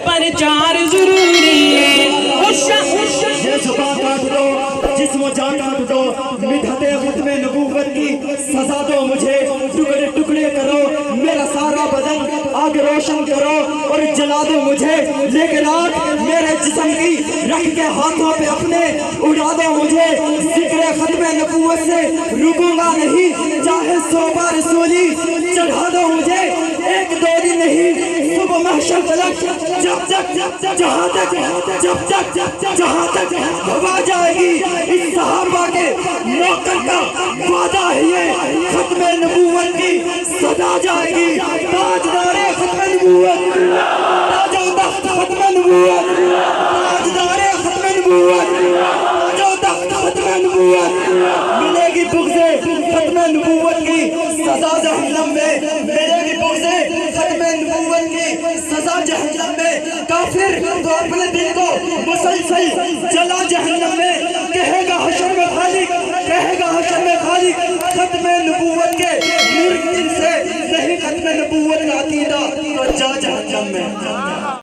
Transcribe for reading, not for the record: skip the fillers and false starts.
پرچار ضروری ہے۔ یہ زبان کاٹ دو، جسم و جان کاٹ دو، مدحت ختم نبوت کی سزا دو مجھے، ٹکڑے ٹکڑے کرو میرا سارا بدن، آگ روشن کرو اور جلا دو مجھے، لیکن آگ میرے جسم کی رکھ کے ہاتھوں پہ اپنے اڑا دو مجھے، ذکر ختم نبوت سے رکوں گا نہیں، چاہے 100 بار رسولی چڑھا دو مجھے، ایک دو دن نہیں صبح محشر تلک، جب تک جہاں تک ہوا جائے گی، اس صحابہ کے موقع کا وعدہ ہے یہ، ختم نبوت کی صدا جائے گی، تاجدار ختم نبوت، تاج و تخت ختم نبوت، تاجدار ختم نبوت، تاج و تخت ختم نبوت، ملے گی بغض ختم نبوت کی سزا جہنم میں، ملے گی بغض ختم نبوت کی سزا جہنم میں، کافر تو اپنے دل کو مسلسل جلا جہنم میں، کہے گا حشر میں خالق، کہے گا حشر میں خالق، ختم نبوت کے مرد سے نہیں ختم نبوت کا عقیدہ، تو جا جہنم میں۔